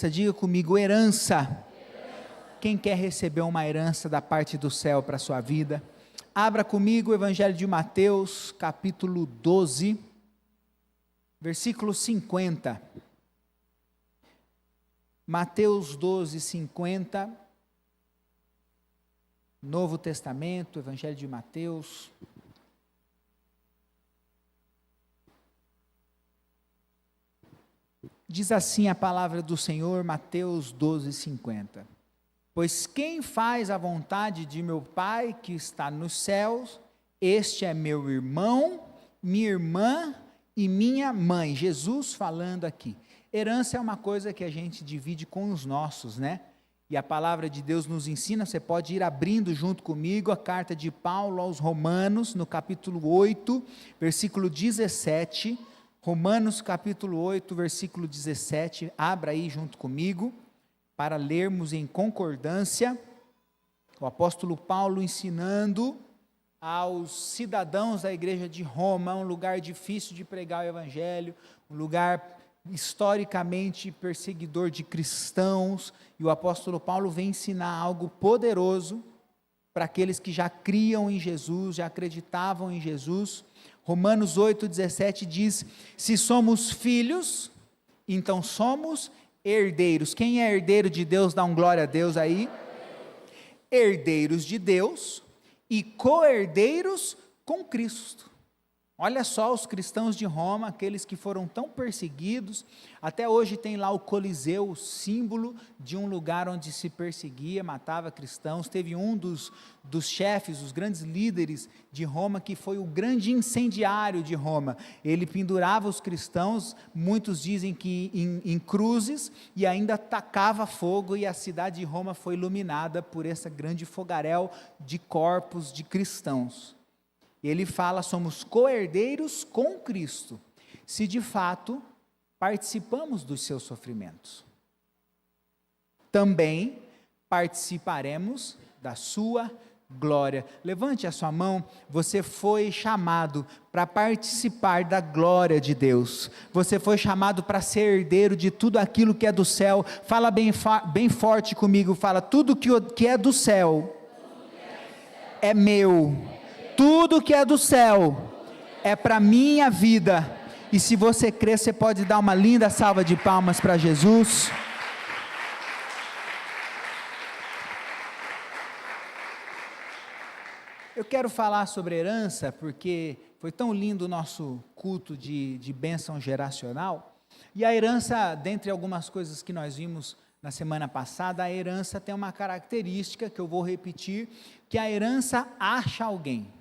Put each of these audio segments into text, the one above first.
Diga comigo, herança. Quem quer receber uma herança da parte do céu para a sua vida? Abra comigo o Evangelho de Mateus, capítulo 12, versículo 50. Mateus 12, 50. Novo Testamento, Evangelho de Mateus. Diz assim a palavra do Senhor, Mateus 12, 50. Pois quem faz a vontade de meu Pai que está nos céus, este é meu irmão, minha irmã e minha mãe. Jesus falando aqui. Herança é uma coisa que a gente divide com os nossos, né? E a palavra de Deus nos ensina, você pode ir abrindo junto comigo a carta de Paulo aos Romanos, no capítulo 8, versículo 17. Romanos capítulo 8, versículo 17, abra aí junto comigo, para lermos em concordância, o apóstolo Paulo ensinando aos cidadãos da igreja de Roma, um lugar difícil de pregar o evangelho, um lugar historicamente perseguidor de cristãos, e o apóstolo Paulo vem ensinar algo poderoso, para aqueles que já criam em Jesus, já acreditavam em Jesus. Romanos 8,17 diz, se somos filhos, então somos herdeiros. Quem é herdeiro de Deus, dá um glória a Deus aí. Herdeiros de Deus e co-herdeiros com Cristo. Olha só os cristãos de Roma, aqueles que foram tão perseguidos, até hoje tem lá o Coliseu, o símbolo de um lugar onde se perseguia, matava cristãos. Teve um dos chefes, os grandes líderes de Roma, que foi o grande incendiário de Roma. Ele pendurava os cristãos, muitos dizem que em cruzes, e ainda tacava fogo, e a cidade de Roma foi iluminada por essa grande fogaréu de corpos de cristãos. Ele fala, somos co-herdeiros com Cristo, se de fato participamos dos seus sofrimentos. Também participaremos da sua glória. Levante a sua mão, você foi chamado para participar da glória de Deus. Você foi chamado para ser herdeiro de tudo aquilo que é do céu. Fala bem forte comigo, fala, tudo que é do céu é meu. Tudo que é do céu é para minha vida. E se você crer, você pode dar uma linda salva de palmas para Jesus. Eu quero falar sobre herança, porque foi tão lindo o nosso culto de bênção geracional. E a herança, dentre algumas coisas que nós vimos na semana passada, a herança tem uma característica que eu vou repetir, que a herança acha alguém.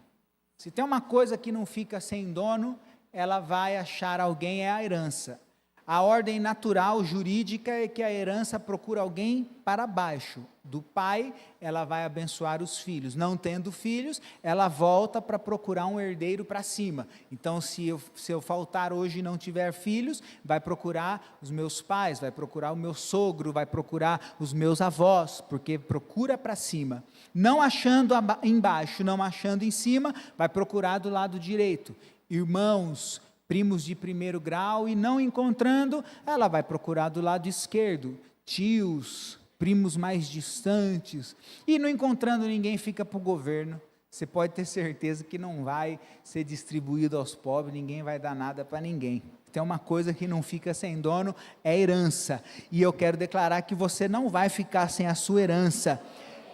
Se tem uma coisa que não fica sem dono, ela vai achar alguém, é a herança. A ordem natural, jurídica, é que a herança procura alguém para baixo. Do pai, ela vai abençoar os filhos. Não tendo filhos, ela volta para procurar um herdeiro para cima. Então, se eu faltar hoje e não tiver filhos, vai procurar os meus pais, vai procurar o meu sogro, vai procurar os meus avós, porque procura para cima. Não achando embaixo, não achando em cima, vai procurar do lado direito. Irmãos, primos de primeiro grau, e não encontrando, ela vai procurar do lado esquerdo. Tios, primos mais distantes, e não encontrando ninguém, fica para o governo. Você pode ter certeza que não vai ser distribuído aos pobres, ninguém vai dar nada para ninguém. Tem uma coisa que não fica sem dono, é herança, e eu quero declarar que você não vai ficar sem a sua herança,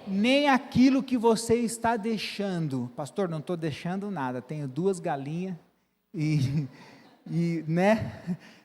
nem aquilo que você está deixando. Pastor, não estou deixando nada, tenho 2 galinhas, e né,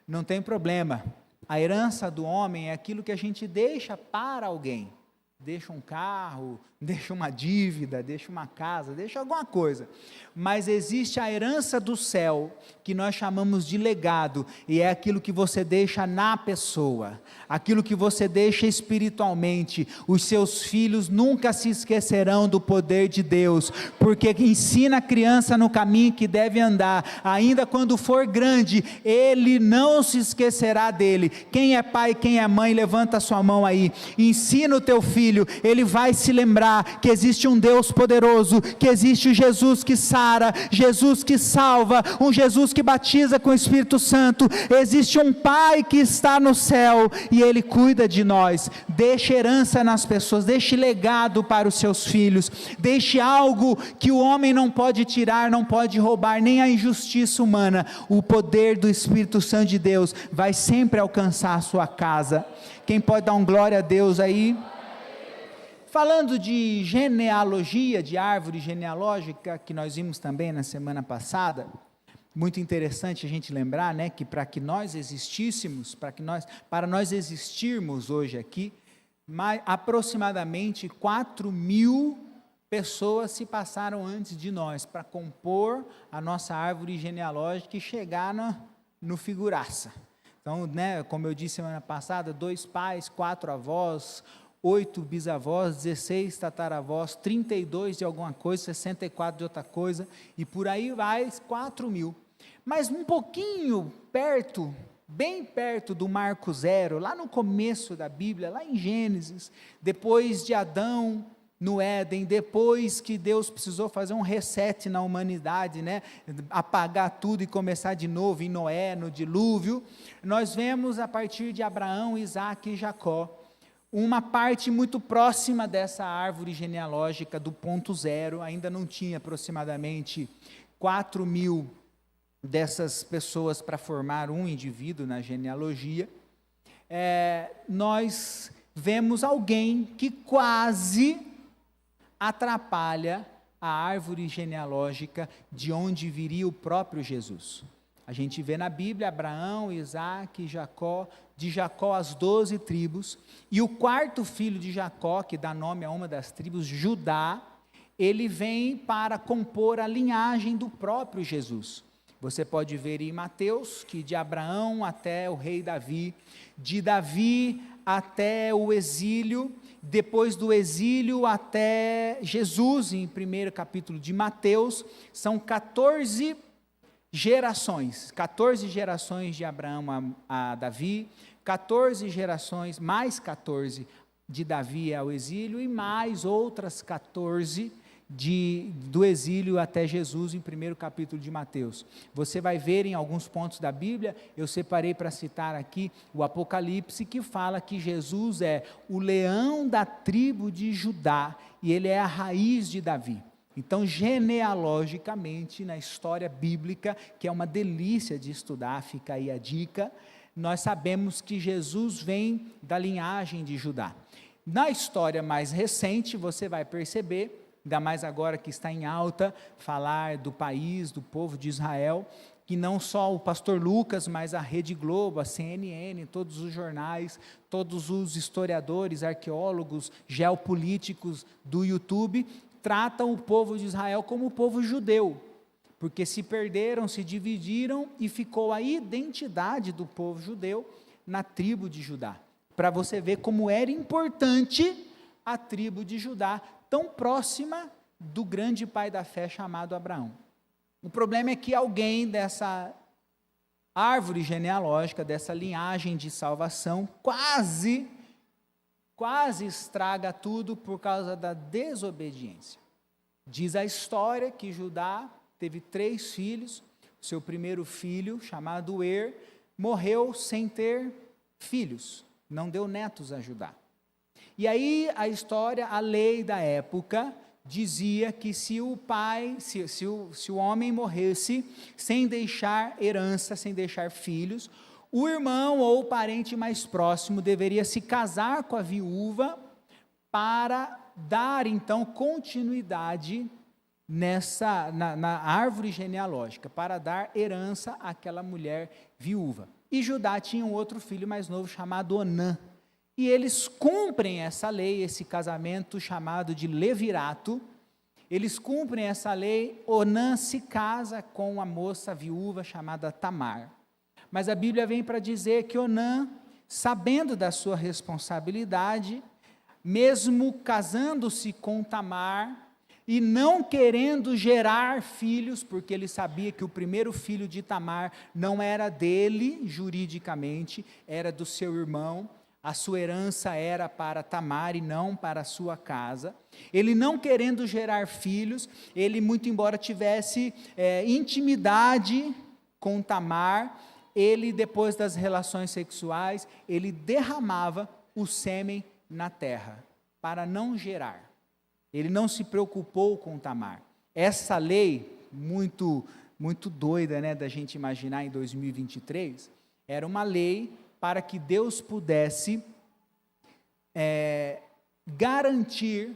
não tem problema. A herança do homem é aquilo que a gente deixa para alguém. Deixa um carro, deixa uma dívida, deixa uma casa, deixa alguma coisa. Mas existe a herança do céu, que nós chamamos de legado, e é aquilo que você deixa na pessoa, aquilo que você deixa espiritualmente. Os seus filhos nunca se esquecerão do poder de Deus, porque ensina a criança no caminho que deve andar, ainda quando for grande, ele não se esquecerá dele. Quem é pai, quem é mãe, levanta a sua mão aí, ensina o teu filho, filho, ele vai se lembrar que existe um Deus poderoso, que existe o Jesus que sara, Jesus que salva, um Jesus que batiza com o Espírito Santo, existe um Pai que está no céu, e Ele cuida de nós. Deixe herança nas pessoas, deixe legado para os seus filhos, deixe algo que o homem não pode tirar, não pode roubar, nem a injustiça humana. O poder do Espírito Santo de Deus vai sempre alcançar a sua casa. Quem pode dar um glória a Deus aí? Falando de genealogia, de árvore genealógica, que nós vimos também na semana passada, muito interessante a gente lembrar, né, que para que nós existíssemos, para nós existirmos hoje aqui, aproximadamente 4.000 pessoas se passaram antes de nós, para compor a nossa árvore genealógica e chegar no figuraça. Então, né, como eu disse semana passada, 2 pais, 4 avós, 8 bisavós, 16 tataravós, 32 de alguma coisa, 64 de outra coisa, e por aí vai 4.000. Mas um pouquinho perto, bem perto do marco zero, lá no começo da Bíblia, lá em Gênesis, depois de Adão no Éden, depois que Deus precisou fazer um reset na humanidade, né, apagar tudo e começar de novo em Noé, no dilúvio, nós vemos a partir de Abraão, Isaque e Jacó, uma parte muito próxima dessa árvore genealógica do ponto zero. Ainda não tinha aproximadamente 4.000 dessas pessoas para formar um indivíduo na genealogia. Nós vemos alguém que quase atrapalha a árvore genealógica de onde viria o próprio Jesus. A gente vê na Bíblia Abraão, Isaque e Jacó, de Jacó as 12 tribos, e o 4º filho de Jacó, que dá nome a uma das tribos, Judá, ele vem para compor a linhagem do próprio Jesus. Você pode ver em Mateus, que de Abraão até o rei Davi, de Davi até o exílio, depois do exílio até Jesus, em 1º capítulo de Mateus, são 14 gerações de Abraão a Davi, 14 gerações, mais 14 de Davi ao exílio, e mais outras 14 do exílio até Jesus, em 1º capítulo de Mateus. Você vai ver em alguns pontos da Bíblia, eu separei para citar aqui o Apocalipse, que fala que Jesus é o leão da tribo de Judá, e ele é a raiz de Davi. Então, genealogicamente, na história bíblica, que é uma delícia de estudar, fica aí a dica, nós sabemos que Jesus vem da linhagem de Judá. Na história mais recente, você vai perceber, ainda mais agora que está em alta, falar do país, do povo de Israel, que não só o pastor Lucas, mas a Rede Globo, a CNN, todos os jornais, todos os historiadores, arqueólogos, geopolíticos do YouTube, tratam o povo de Israel como o povo judeu, porque se perderam, se dividiram e ficou a identidade do povo judeu na tribo de Judá. Para você ver como era importante a tribo de Judá, tão próxima do grande pai da fé chamado Abraão. O problema é que alguém dessa árvore genealógica, dessa linhagem de salvação, quase estraga tudo por causa da desobediência. Diz a história que Judá teve 3 filhos, seu primeiro filho, chamado Er, morreu sem ter filhos, não deu netos a Judá. E aí a história, a lei da época, dizia que se o homem morresse sem deixar herança, sem deixar filhos, o irmão ou o parente mais próximo deveria se casar com a viúva para dar então continuidade na árvore genealógica, para dar herança àquela mulher viúva. E Judá tinha um outro filho mais novo chamado Onã. E eles cumprem essa lei, esse casamento chamado de levirato, eles cumprem essa lei. Onã se casa com uma moça viúva chamada Tamar. Mas a Bíblia vem para dizer que Onã, sabendo da sua responsabilidade, mesmo casando-se com Tamar, e não querendo gerar filhos, porque ele sabia que o primeiro filho de Tamar não era dele, juridicamente, era do seu irmão, a sua herança era para Tamar e não para a sua casa. Ele não querendo gerar filhos, ele, muito embora tivesse intimidade com Tamar, ele, depois das relações sexuais, ele derramava o sêmen na terra, para não gerar. Ele não se preocupou com Tamar. Essa lei, muito doida, né, da gente imaginar em 2023, era uma lei para que Deus pudesse garantir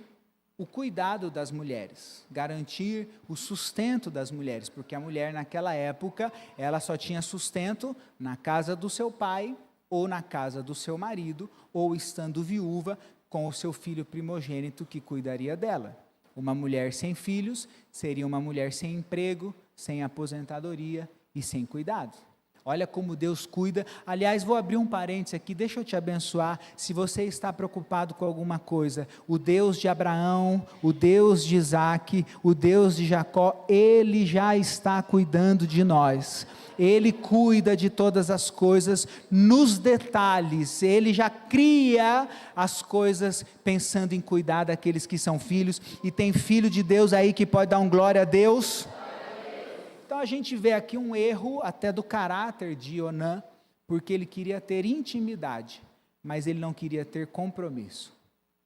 o cuidado das mulheres, garantir o sustento das mulheres, porque a mulher naquela época, ela só tinha sustento na casa do seu pai, ou na casa do seu marido, ou estando viúva, com o seu filho primogênito que cuidaria dela. Uma mulher sem filhos seria uma mulher sem emprego, sem aposentadoria e sem cuidado. Olha como Deus cuida. Aliás, vou abrir um parênteses aqui, deixa eu te abençoar. Se você está preocupado com alguma coisa, o Deus de Abraão, o Deus de Isaac, o Deus de Jacó, Ele já está cuidando de nós. Ele cuida de todas as coisas nos detalhes. Ele já cria as coisas pensando em cuidar daqueles que são filhos. E tem filho de Deus aí que pode dar um glória a Deus. Então a gente vê aqui um erro até do caráter de Onã, porque ele queria ter intimidade, mas ele não queria ter compromisso.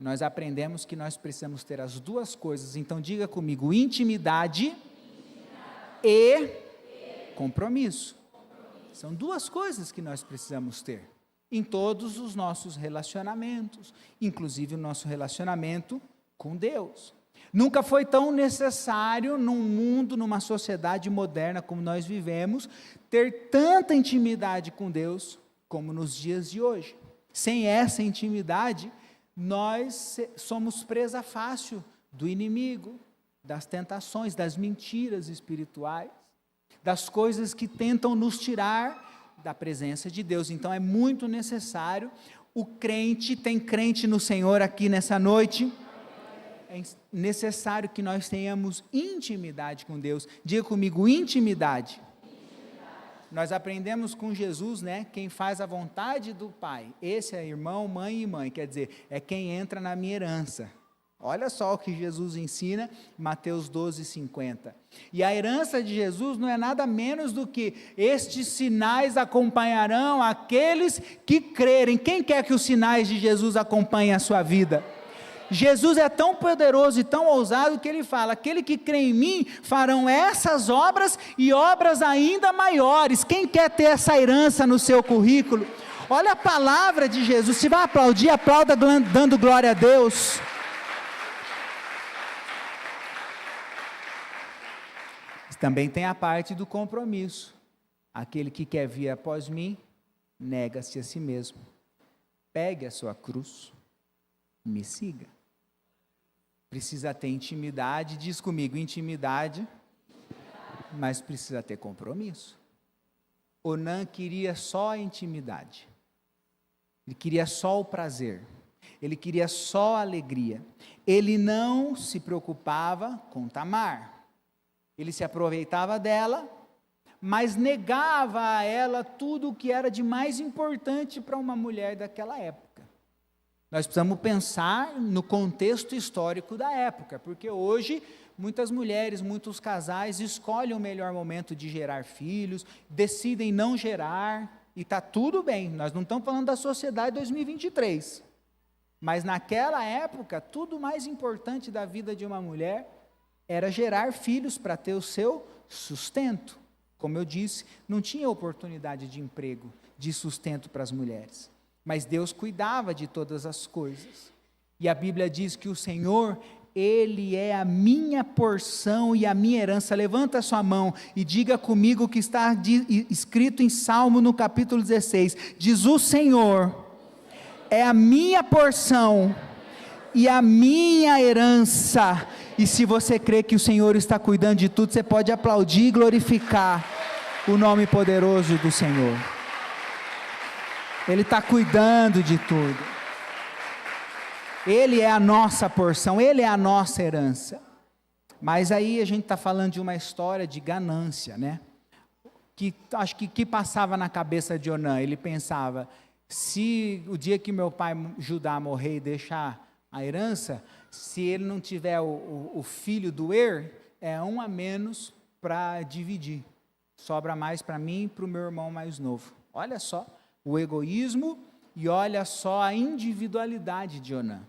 Nós aprendemos que nós precisamos ter as duas coisas, então diga comigo, intimidade e compromisso. São duas coisas que nós precisamos ter, em todos os nossos relacionamentos, inclusive o nosso relacionamento com Deus. Nunca foi tão necessário num mundo, numa sociedade moderna como nós vivemos, ter tanta intimidade com Deus como nos dias de hoje. Sem essa intimidade, nós somos presa fácil do inimigo, das tentações, das mentiras espirituais, das coisas que tentam nos tirar da presença de Deus. Então é muito necessário, tem crente no Senhor aqui nessa noite? É necessário que nós tenhamos intimidade com Deus. Diga comigo, intimidade. Nós aprendemos com Jesus, né? Quem faz a vontade do Pai, esse é irmão, mãe e mãe, quer dizer, é quem entra na minha herança. Olha só o que Jesus ensina, Mateus 12:50. E a herança de Jesus não é nada menos do que estes sinais acompanharão aqueles que crerem. Quem quer que os sinais de Jesus acompanhem a sua vida? Jesus é tão poderoso e tão ousado que ele fala, aquele que crê em mim farão essas obras e obras ainda maiores. Quem quer ter essa herança no seu currículo? Olha a palavra de Jesus. Se vai aplaudir, aplauda dando glória a Deus. Também tem a parte do compromisso. Aquele que quer vir após mim, nega-se a si mesmo. Pegue a sua cruz, me siga. Precisa ter intimidade, diz comigo, intimidade, mas precisa ter compromisso. Onã queria só a intimidade, ele queria só o prazer, ele queria só a alegria, ele não se preocupava com Tamar, ele se aproveitava dela, mas negava a ela tudo o que era de mais importante para uma mulher daquela época. Nós precisamos pensar no contexto histórico da época, porque hoje muitas mulheres, muitos casais escolhem o melhor momento de gerar filhos, decidem não gerar, e está tudo bem, nós não estamos falando da sociedade 2023, mas naquela época, tudo mais importante da vida de uma mulher era gerar filhos para ter o seu sustento. Como eu disse, não tinha oportunidade de emprego, de sustento para as mulheres. Mas Deus cuidava de todas as coisas. E a Bíblia diz que o Senhor, Ele é a minha porção e a minha herança. Levanta a sua mão e diga comigo o que está escrito em Salmo no capítulo 16. Diz, o Senhor é a minha porção e a minha herança. E se você crê que o Senhor está cuidando de tudo, você pode aplaudir e glorificar o nome poderoso do Senhor. Ele está cuidando de tudo. Ele é a nossa porção, Ele é a nossa herança. Mas aí a gente está falando de uma história de ganância, né? Acho que passava na cabeça de Onã, ele pensava, Se o dia que meu pai Judá morrer e deixar a herança, se ele não tiver o filho do é um a menos para dividir. Sobra mais para mim e para o meu irmão mais novo. Olha só o egoísmo e olha só a individualidade de Onã.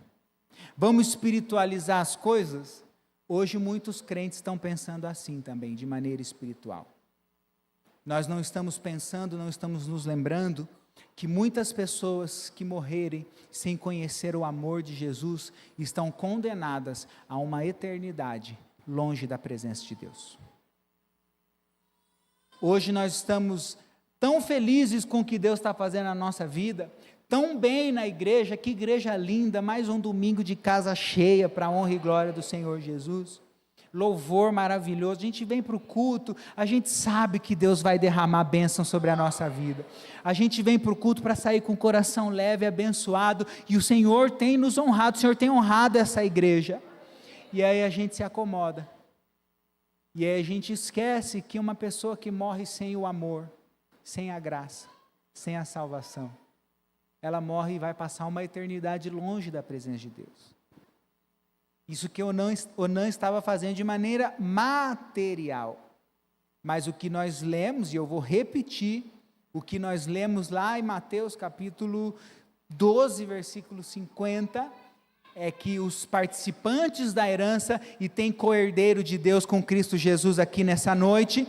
Vamos espiritualizar as coisas? Hoje muitos crentes estão pensando assim também, de maneira espiritual. Nós não estamos pensando, não estamos nos lembrando que muitas pessoas que morrerem sem conhecer o amor de Jesus estão condenadas a uma eternidade longe da presença de Deus. Hoje nós estamos tão felizes com o que Deus está fazendo na nossa vida, tão bem na igreja, que igreja linda, mais um domingo de casa cheia para a honra e glória do Senhor Jesus. Louvor maravilhoso, a gente vem para o culto, a gente sabe que Deus vai derramar bênção sobre a nossa vida, a gente vem para o culto para sair com o coração leve, abençoado, e o Senhor tem nos honrado, o Senhor tem honrado essa igreja, e aí a gente se acomoda, e aí a gente esquece que uma pessoa que morre sem o amor, sem a graça, sem a salvação, ela morre e vai passar uma eternidade longe da presença de Deus. Isso que Onã estava fazendo de maneira material. Mas o que nós lemos, e eu vou repetir, o que nós lemos lá em Mateus capítulo 12, versículo 50, é que os participantes da herança, e tem co-herdeiro de Deus com Cristo Jesus aqui nessa noite,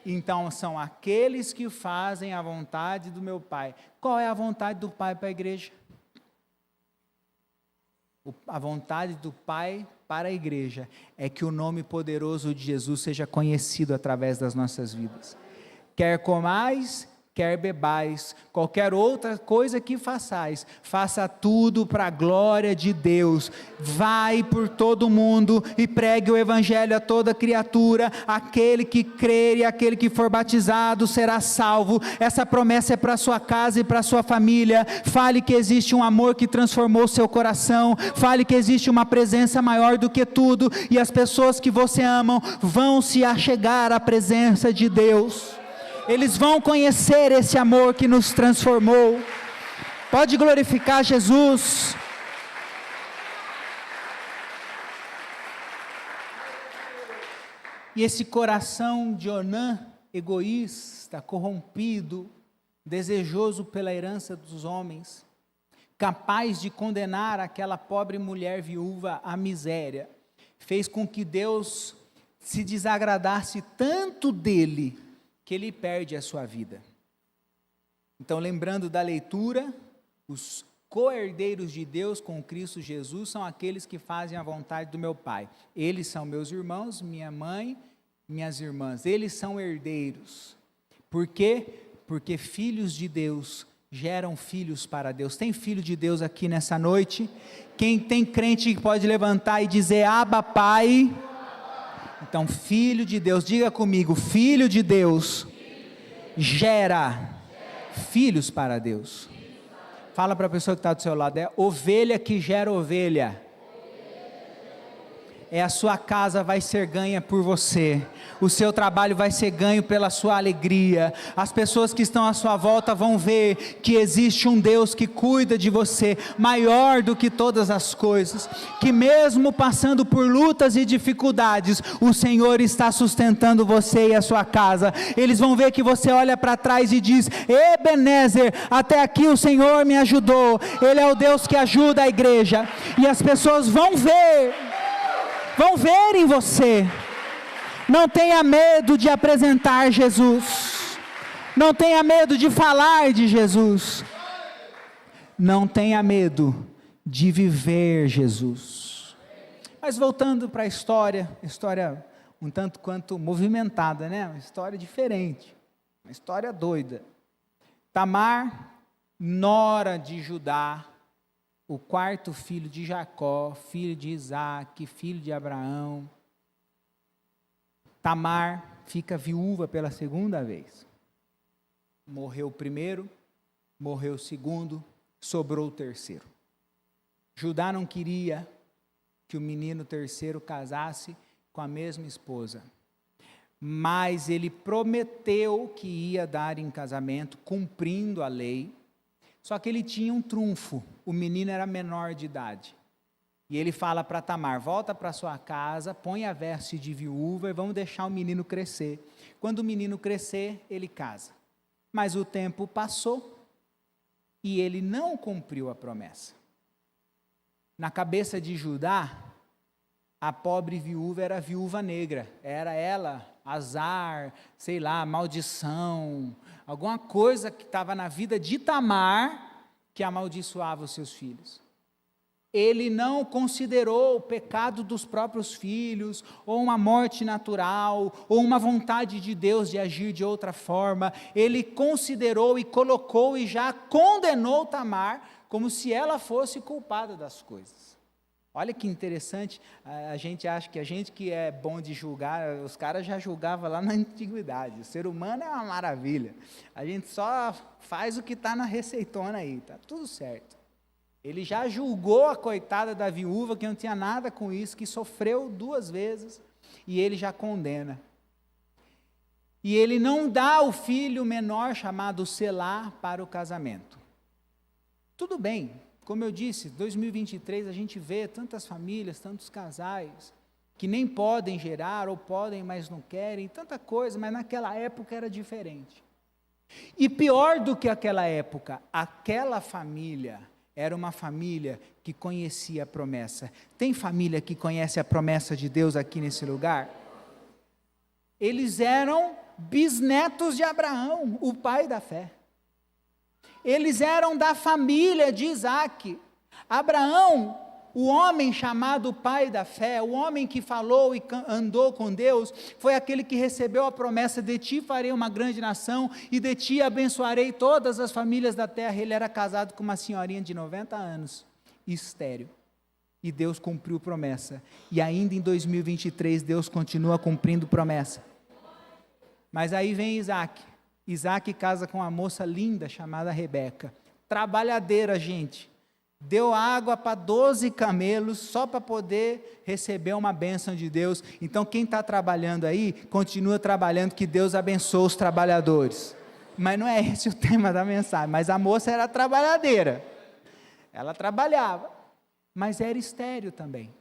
então são aqueles que fazem a vontade do meu Pai. Qual é a vontade do Pai para a igreja? A vontade do Pai para a igreja é que o nome poderoso de Jesus seja conhecido através das nossas vidas. Quer comais, quer bebais, qualquer outra coisa que façais, faça tudo para a glória de Deus. Vai por todo mundo e pregue o evangelho a toda criatura. Aquele que crer e aquele que for batizado será salvo. Essa promessa é para a sua casa e para a sua família. Fale que existe um amor que transformou seu coração. Fale que existe uma presença maior do que tudo, e as pessoas que você ama vão se achegar à presença de Deus. Eles vão conhecer esse amor que nos transformou. Pode glorificar Jesus. E esse coração de Onã, egoísta, corrompido, desejoso pela herança dos homens, capaz de condenar aquela pobre mulher viúva à miséria, fez com que Deus se desagradasse tanto dele, que ele perde a sua vida. Então, lembrando da leitura, os co-herdeiros de Deus com Cristo Jesus são aqueles que fazem a vontade do meu Pai. Eles são meus irmãos, minha mãe, minhas irmãs. Eles são herdeiros. Por quê? Porque filhos de Deus geram filhos para Deus. Tem filho de Deus aqui nessa noite? Quem tem crente que pode levantar e dizer Abba Pai? Então, filho de Deus, diga comigo, filho de Deus gera filhos para Deus. Fala para a pessoa que está do seu lado, é ovelha que gera ovelha. A sua casa vai ser ganha por você, o seu trabalho vai ser ganho pela sua alegria, as pessoas que estão à sua volta vão ver que existe um Deus que cuida de você, maior do que todas as coisas, que mesmo passando por lutas e dificuldades, o Senhor está sustentando você e a sua casa. Eles vão ver que você olha para trás e diz, Ebenezer, até aqui o Senhor me ajudou. Ele é o Deus que ajuda a igreja, e as pessoas vão ver em você. Não tenha medo de apresentar Jesus, não tenha medo de falar de Jesus, não tenha medo de viver Jesus. Mas voltando para a história um tanto quanto movimentada, né? Uma história diferente, uma história doida. Tamar, nora de Judá, o quarto filho de Jacó, filho de Isaac, filho de Abraão. Tamar fica viúva pela segunda vez. Morreu o primeiro, morreu o segundo, sobrou o terceiro. Judá não queria que o menino terceiro casasse com a mesma esposa, mas ele prometeu que ia dar em casamento, cumprindo a lei. Só que ele tinha um trunfo, o menino era menor de idade. E ele fala para Tamar, volta para sua casa, põe a veste de viúva e vamos deixar o menino crescer. Quando o menino crescer, ele casa. Mas o tempo passou e ele não cumpriu a promessa. Na cabeça de Judá, a pobre viúva era a viúva negra, era ela, azar, sei lá, maldição, alguma coisa que estava na vida de Tamar que amaldiçoava os seus filhos. Ele não considerou o pecado dos próprios filhos, ou uma morte natural, ou uma vontade de Deus de agir de outra forma. Ele considerou e colocou e já condenou Tamar como se ela fosse culpada das coisas. Olha que interessante, a gente acha que a gente que é bom de julgar, os caras já julgavam lá na antiguidade. O ser humano é uma maravilha, a gente só faz o que está na receitona aí, está tudo certo. Ele já julgou a coitada da viúva, que não tinha nada com isso, que sofreu 2 vezes, e ele já condena. E ele não dá o filho menor, chamado Selá, para o casamento. Tudo bem, como eu disse, 2023 a gente vê tantas famílias, tantos casais, que nem podem gerar, ou podem, mas não querem, tanta coisa, mas naquela época era diferente. E pior do que aquela época, aquela família era uma família que conhecia a promessa. Tem família que conhece a promessa de Deus aqui nesse lugar? Eles eram bisnetos de Abraão, o pai da fé. Eles eram da família de Isaac. Abraão, o homem chamado pai da fé, o homem que falou e andou com Deus, foi aquele que recebeu a promessa: de ti farei uma grande nação, e de ti abençoarei todas as famílias da terra. Ele era casado com uma senhorinha de 90 anos, estéril, e Deus cumpriu promessa, e ainda em 2023 Deus continua cumprindo promessa. Mas aí vem Isaac casa com uma moça linda chamada Rebeca, trabalhadeira, gente, deu água para 12 camelos, só para poder receber uma bênção de Deus. Então quem está trabalhando aí, continua trabalhando, que Deus abençoe os trabalhadores. Mas não é esse o tema da mensagem, mas a moça era trabalhadeira, ela trabalhava, mas era estéril também.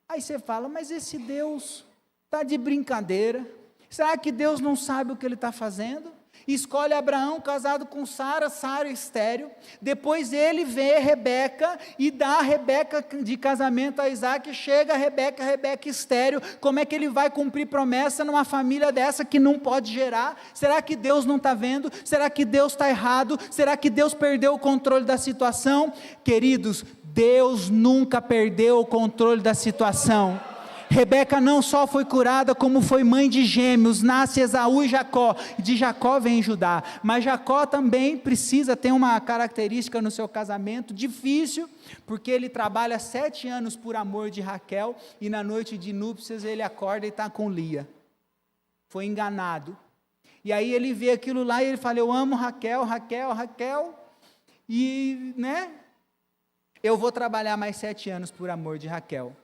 Aí você fala, mas esse Deus está de brincadeira, será que Deus não sabe o que Ele está fazendo? Escolhe Abraão casado com Sara estéril, depois ele vê Rebeca e dá a Rebeca de casamento a Isaac, chega a Rebeca estéril. Como é que ele vai cumprir promessa numa família dessa que não pode gerar? Será que Deus não está vendo? Será que Deus está errado? Será que Deus perdeu o controle da situação? Queridos, Deus nunca perdeu o controle da situação. Rebeca não só foi curada, como foi mãe de gêmeos, nasce Esaú e Jacó, de Jacó vem Judá, mas Jacó também precisa ter uma característica no seu casamento, difícil, porque ele trabalha 7 anos por amor de Raquel, e na noite de núpcias ele acorda e está com Lia, foi enganado, e aí ele vê aquilo lá e ele fala, eu amo Raquel, e eu vou trabalhar mais 7 anos por amor de Raquel.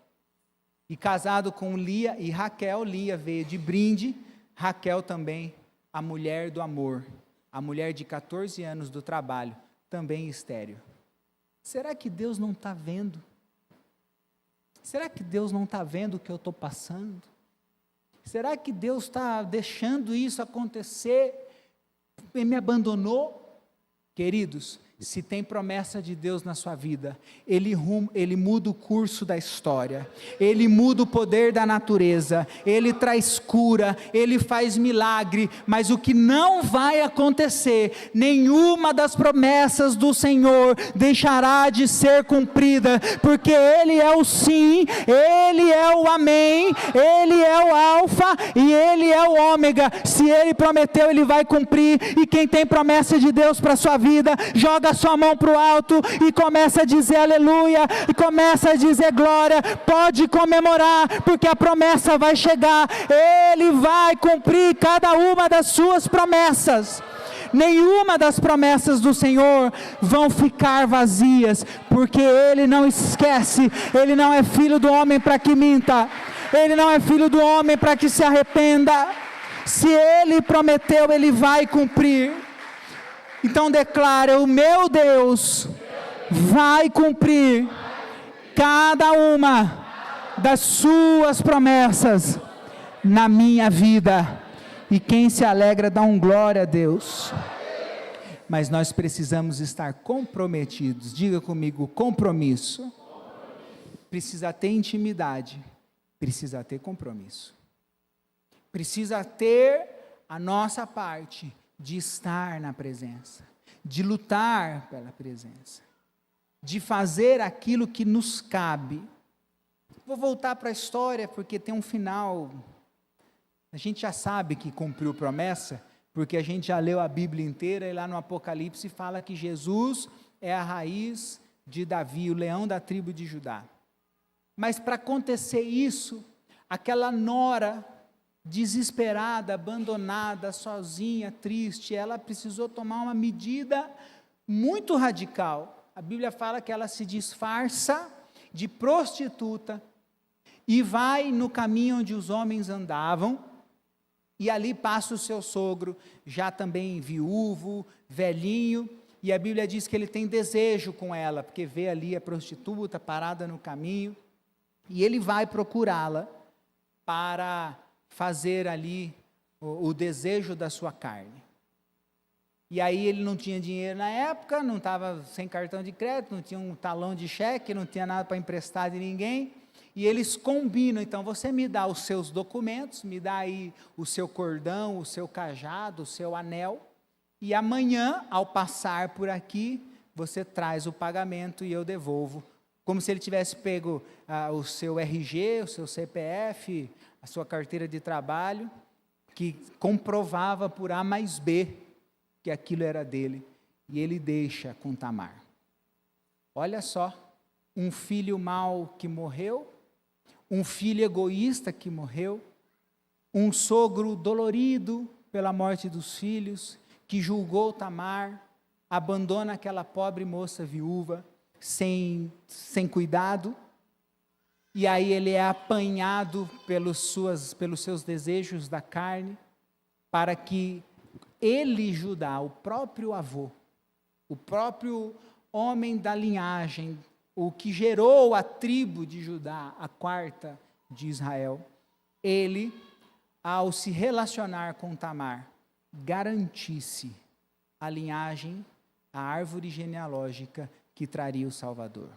E casado com Lia e Raquel, Lia veio de brinde, Raquel também, a mulher do amor, a mulher de 14 anos do trabalho, também estéril. Será que Deus não está vendo? Será que Deus não está vendo o que eu estou passando? Será que Deus está deixando isso acontecer e me abandonou? Queridos, se tem promessa de Deus na sua vida, Ele muda o curso da história, Ele muda o poder da natureza, Ele traz cura, Ele faz milagre, mas o que não vai acontecer, nenhuma das promessas do Senhor deixará de ser cumprida, porque Ele é o sim, Ele é o amém, Ele é o alfa e Ele é o ômega. Se Ele prometeu, Ele vai cumprir. E quem tem promessa de Deus para a sua vida, joga a sua mão para o alto e começa a dizer aleluia, e começa a dizer glória, pode comemorar, porque a promessa vai chegar, Ele vai cumprir cada uma das suas promessas. Nenhuma das promessas do Senhor vão ficar vazias, porque Ele não esquece, Ele não é filho do homem para que minta, Ele não é filho do homem para que se arrependa. Se Ele prometeu, Ele vai cumprir. Então declara: o meu Deus vai cumprir cada uma das suas promessas na minha vida. E quem se alegra dá um glória a Deus. Mas nós precisamos estar comprometidos. Diga comigo: compromisso. Precisa ter intimidade, precisa ter compromisso. Precisa ter a nossa parte de estar na presença, de lutar pela presença, de fazer aquilo que nos cabe. Vou voltar para a história, porque tem um final. A gente já sabe que cumpriu promessa, porque a gente já leu a Bíblia inteira, e lá no Apocalipse fala que Jesus é a raiz de Davi, o leão da tribo de Judá. Mas para acontecer isso, aquela nora desesperada, abandonada, sozinha, triste, ela precisou tomar uma medida muito radical. A Bíblia fala que ela se disfarça de prostituta e vai no caminho onde os homens andavam, e ali passa o seu sogro, já também viúvo, velhinho, e a Bíblia diz que ele tem desejo com ela, porque vê ali a prostituta parada no caminho, e ele vai procurá-la para fazer ali o desejo da sua carne. E aí ele não tinha dinheiro na época, não estava sem cartão de crédito, não tinha um talão de cheque, não tinha nada para emprestar de ninguém, e eles combinam: então você me dá os seus documentos, me dá aí o seu cordão, o seu cajado, o seu anel, e amanhã, ao passar por aqui, você traz o pagamento e eu devolvo. Como se ele tivesse pego o seu RG, o seu CPF, a sua carteira de trabalho, que comprovava por A mais B que aquilo era dele, e ele deixa com Tamar. Olha só, um filho mau que morreu, um filho egoísta que morreu, um sogro dolorido pela morte dos filhos, que julgou Tamar, abandona aquela pobre moça viúva, sem cuidado, e aí ele é apanhado pelos seus desejos da carne, para que ele, Judá, o próprio avô, o próprio homem da linhagem, o que gerou a tribo de Judá, a quarta de Israel, ele, ao se relacionar com Tamar, garantisse a linhagem, a árvore genealógica que traria o Salvador.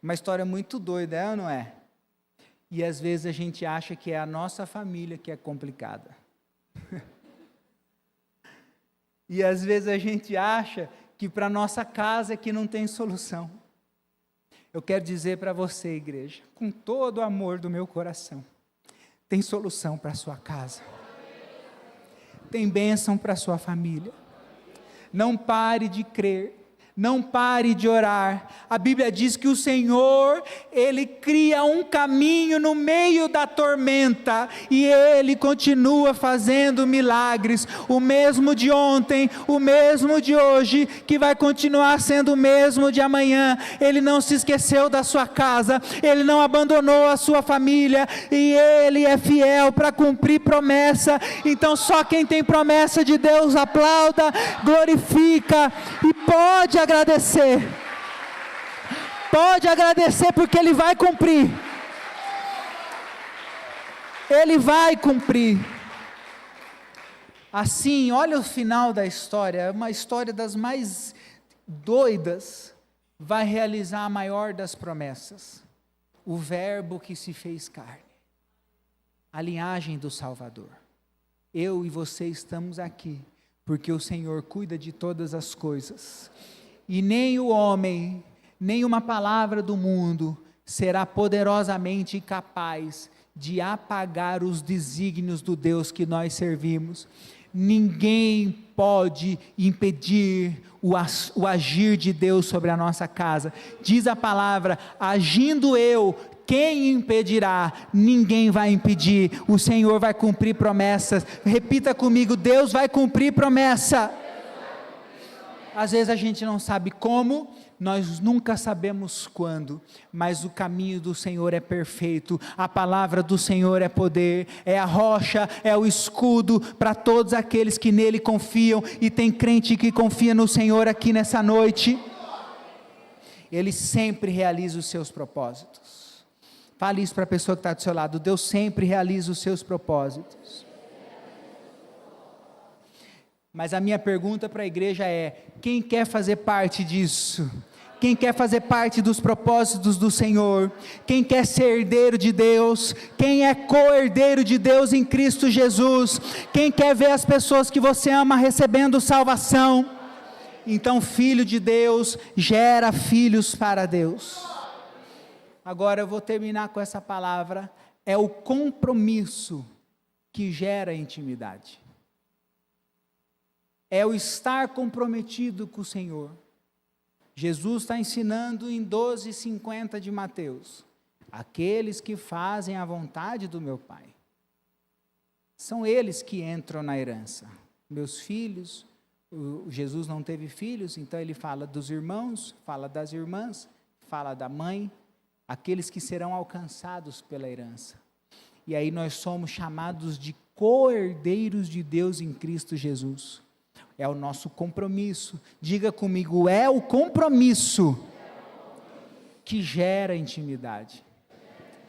Uma história muito doida, é ou não é? E às vezes a gente acha que é a nossa família que é complicada. E às vezes a gente acha que para a nossa casa é que não tem solução. Eu quero dizer para você, igreja, com todo o amor do meu coração, tem solução para a sua casa. Tem bênção para a sua família. Não pare de crer. Não pare de orar. A Bíblia diz que o Senhor, Ele cria um caminho no meio da tormenta, e Ele continua fazendo milagres, o mesmo de ontem, o mesmo de hoje, que vai continuar sendo o mesmo de amanhã. Ele não se esqueceu da sua casa, Ele não abandonou a sua família, e Ele é fiel para cumprir promessa. Então só quem tem promessa de Deus aplauda, glorifica e pode agradecer, porque Ele vai cumprir, Ele vai cumprir. Assim, olha o final da história, uma história das mais doidas, vai realizar a maior das promessas, o verbo que se fez carne, a linhagem do Salvador. Eu e você estamos aqui, porque o Senhor cuida de todas as coisas, e nem o homem, nem uma palavra do mundo será poderosamente capaz de apagar os desígnios do Deus que nós servimos. Ninguém pode impedir o agir de Deus sobre a nossa casa. Diz a palavra: agindo eu, quem impedirá? Ninguém vai impedir. O Senhor vai cumprir promessas. Repita comigo: Deus vai cumprir promessa. Às vezes a gente não sabe como, nós nunca sabemos quando, mas o caminho do Senhor é perfeito, a palavra do Senhor é poder, é a rocha, é o escudo para todos aqueles que nele confiam, e tem crente que confia no Senhor aqui nessa noite. Ele sempre realiza os seus propósitos. Fale isso para a pessoa que está do seu lado: Deus sempre realiza os seus propósitos. Mas a minha pergunta para a igreja é: quem quer fazer parte disso? Quem quer fazer parte dos propósitos do Senhor? Quem quer ser herdeiro de Deus? Quem é co-herdeiro de Deus em Cristo Jesus? Quem quer ver as pessoas que você ama recebendo salvação? Então, filho de Deus gera filhos para Deus. Agora eu vou terminar com essa palavra: é o compromisso que gera intimidade. É o estar comprometido com o Senhor. Jesus está ensinando em 12:50 de Mateus: aqueles que fazem a vontade do meu Pai, são eles que entram na herança. Meus filhos, Jesus não teve filhos, então ele fala dos irmãos, fala das irmãs, fala da mãe, aqueles que serão alcançados pela herança. E aí nós somos chamados de co-herdeiros de Deus em Cristo Jesus. É o nosso compromisso. Diga comigo: é o compromisso que gera intimidade.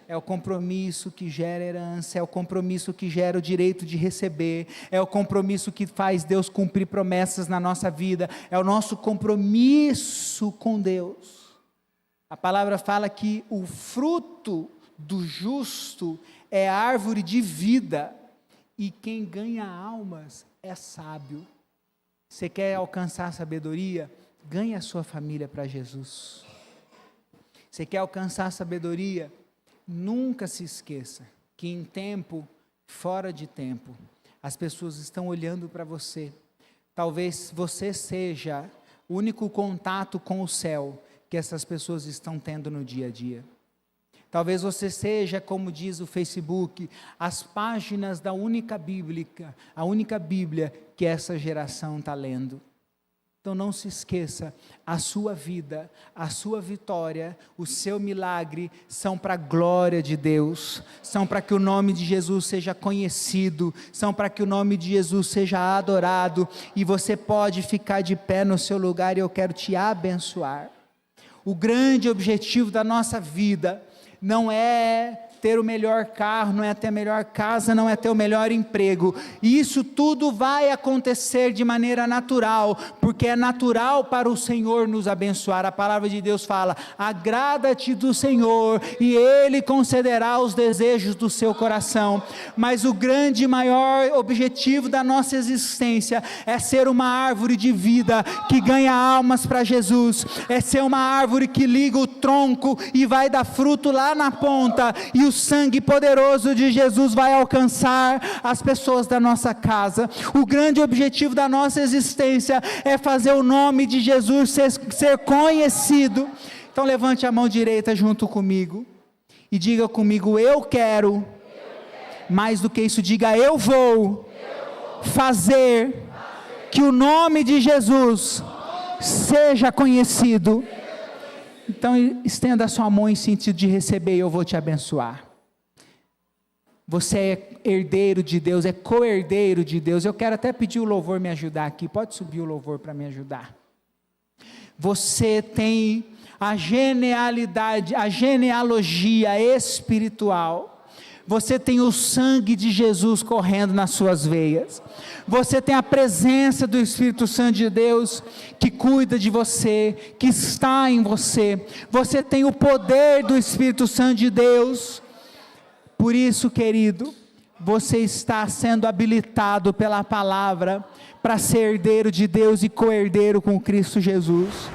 É o compromisso que gera herança, é o compromisso que gera o direito de receber, é o compromisso que faz Deus cumprir promessas na nossa vida, é o nosso compromisso com Deus. A palavra fala que o fruto do justo é árvore de vida, e quem ganha almas é sábio. Você quer alcançar sabedoria? Ganhe a sua família para Jesus. Você quer alcançar sabedoria? Nunca se esqueça que em tempo, fora de tempo, as pessoas estão olhando para você. Talvez você seja o único contato com o céu que essas pessoas estão tendo no dia a dia. Talvez você seja, como diz o Facebook, as páginas da única Bíblia que essa geração está lendo. Então não se esqueça, a sua vida, a sua vitória, o seu milagre são para a glória de Deus, são para que o nome de Jesus seja conhecido, são para que o nome de Jesus seja adorado, e você pode ficar de pé no seu lugar e eu quero te abençoar. O grande objetivo da nossa vida não é ter o melhor carro, não é ter a melhor casa, não é ter o melhor emprego. Isso tudo vai acontecer de maneira natural, porque é natural para o Senhor nos abençoar. A palavra de Deus fala: agrada-te do Senhor e Ele concederá os desejos do seu coração. Mas o grande e maior objetivo da nossa existência é ser uma árvore de vida que ganha almas para Jesus, é ser uma árvore que liga o tronco e vai dar fruto lá na ponta, e o sangue poderoso de Jesus vai alcançar as pessoas da nossa casa. O grande objetivo da nossa existência é fazer o nome de Jesus ser conhecido. Então levante a mão direita junto comigo e diga comigo: eu quero. Mais do que isso, diga: eu vou fazer que o nome de Jesus seja conhecido. Então estenda a sua mão em sentido de receber, e eu vou te abençoar. Você é herdeiro de Deus, é co-herdeiro de Deus. Eu quero até pedir o louvor me ajudar aqui. Pode subir o louvor para me ajudar. Você tem a genealogia espiritual. Você tem o sangue de Jesus correndo nas suas veias. Você tem a presença do Espírito Santo de Deus que cuida de você, que está em você. Você tem o poder do Espírito Santo de Deus. Por isso, querido, você está sendo habilitado pela palavra para ser herdeiro de Deus e co-herdeiro com Cristo Jesus.